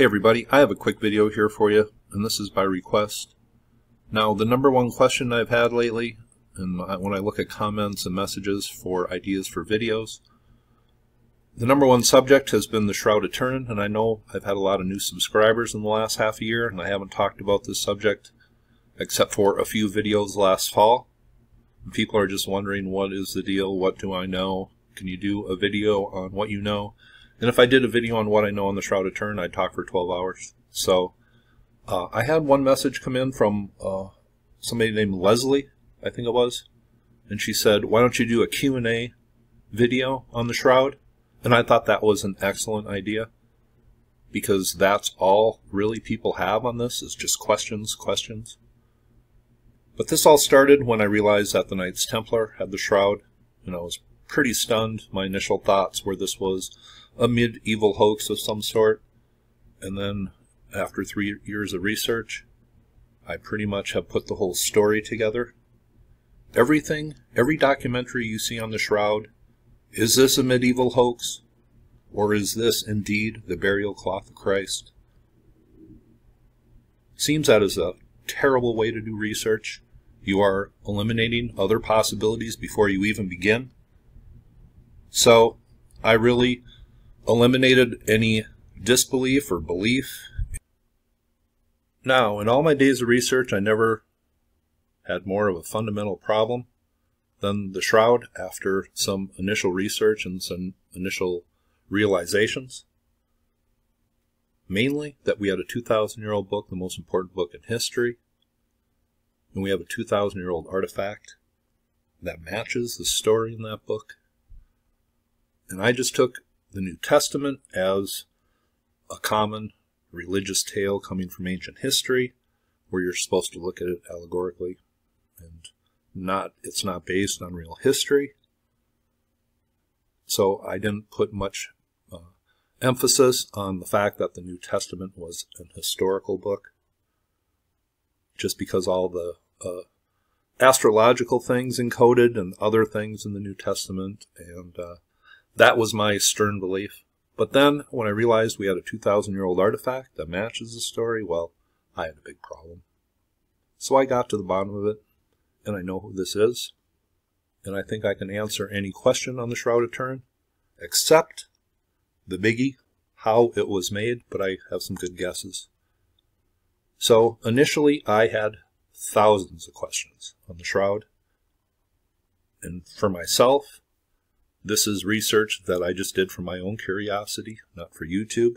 Hey everybody, I have a quick video here for you, and this is by request. Now, the number one question I've had lately, and when I look at comments and messages for ideas for videos, the number one subject has been the Shroud of Turin, and I know I've had a lot of new subscribers in the last half a year, and I haven't talked about this subject except for a few videos last fall. People are just wondering, what is the deal? What do I know? Can you do a video on what you know? And if I did a video on what I know on the Shroud of Turin, I'd talk for 12 hours. So I had one message come in from somebody named Leslie, I think it was, and she said, why don't you do a Q&A video on the Shroud? And I thought that was an excellent idea, because that's all really people have on this, is just questions. But this all started when I realized that the Knights Templar had the Shroud, and I was pretty stunned. My initial thoughts were this was a medieval hoax of some sort, and then after 3 years of research, I pretty much have put the whole story together. Everything, every documentary you see on the Shroud, is this a medieval hoax, or is this indeed the burial cloth of Christ? Seems that is a terrible way to do research. You are eliminating other possibilities before you even begin. So I really eliminated any disbelief or belief. Now, in all my days of research, I never had more of a fundamental problem than the Shroud after some initial research and some initial realizations. Mainly that we had a 2,000-year-old book, the most important book in history, and we have a 2,000-year-old artifact that matches the story in that book. And I just took the New Testament as a common religious tale coming from ancient history, where you're supposed to look at it allegorically, and it's not based on real history. So I didn't put much emphasis on the fact that the New Testament was an historical book, just because all the astrological things encoded and other things in the New Testament, and that was my stern belief. But then, when I realized we had a 2,000-year-old artifact that matches the story, well, I had a big problem. So I got to the bottom of it, and I know who this is, and I think I can answer any question on the Shroud of Turin, except the biggie, how it was made, but I have some good guesses. So, initially, I had thousands of questions on the Shroud, and for myself, this is research that I just did for my own curiosity, not for YouTube.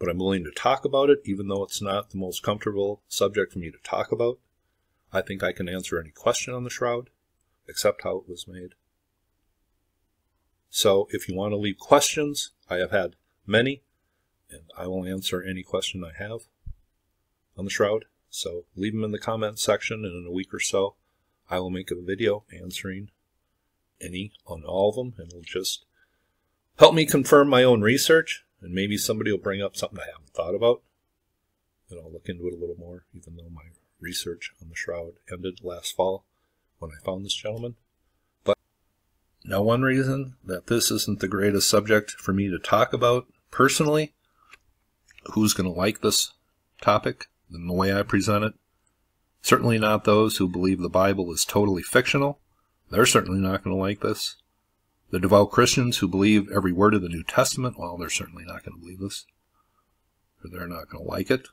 But I'm willing to talk about it, even though it's not the most comfortable subject for me to talk about. I think I can answer any question on the Shroud, except how it was made. So if you want to leave questions, I have had many, and I will answer any question I have on the Shroud. So leave them in the comments section, and in a week or so, I will make a video answering any on all of them, and it'll just help me confirm my own research, and maybe somebody will bring up something I haven't thought about, and I'll look into it a little more, even though my research on the Shroud ended last fall when I found this gentleman. But now, one reason that this isn't the greatest subject for me to talk about personally, who's going to like this topic and the way I present it? Certainly not those who believe the Bible is totally fictional. They're certainly not going to like this. The devout Christians who believe every word of the New Testament, well, they're certainly not going to believe this, or they're not going to like it.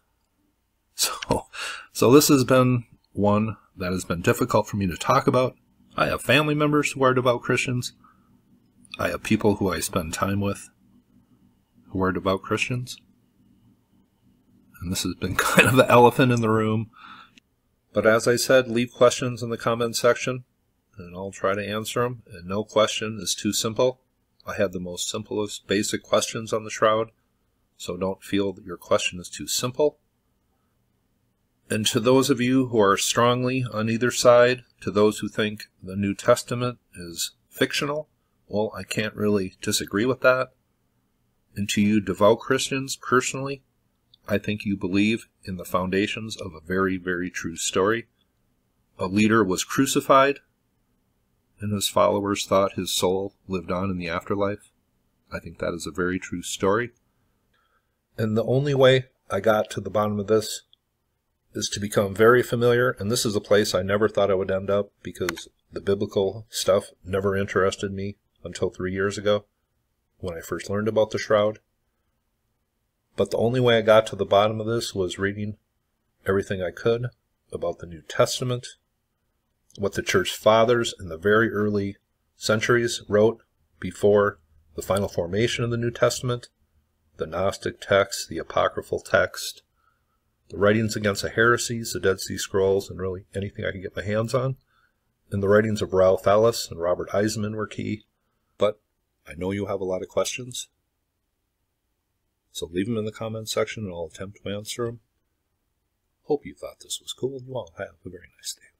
So this has been one that has been difficult for me to talk about. I have family members who are devout Christians. I have people who I spend time with who are devout Christians. And this has been kind of the elephant in the room. But as I said, leave questions in the comments section, and I'll try to answer them, and no question is too simple. I had the most simplest basic questions on the Shroud, so don't feel that your question is too simple. And to those of you who are strongly on either side, to those who think the New Testament is fictional, well, I can't really disagree with that. And to you devout Christians, personally, I think you believe in the foundations of a very, very true story. A leader was crucified, and his followers thought his soul lived on in the afterlife. I think that is a very true story. And the only way I got to the bottom of this is to become very familiar, and this is a place I never thought I would end up because the biblical stuff never interested me until 3 years ago when I first learned about the Shroud. But the only way I got to the bottom of this was reading everything I could about the New Testament, what the church fathers in the very early centuries wrote before the final formation of the New Testament, the Gnostic text, the apocryphal text, the writings against the heresies, the Dead Sea Scrolls, and really anything I could get my hands on. And the writings of Ralph Ellis and Robert Eisman were key. But I know you have a lot of questions, so leave them in the comments section and I'll attempt to answer them. Hope you thought this was cool. You all have a very nice day.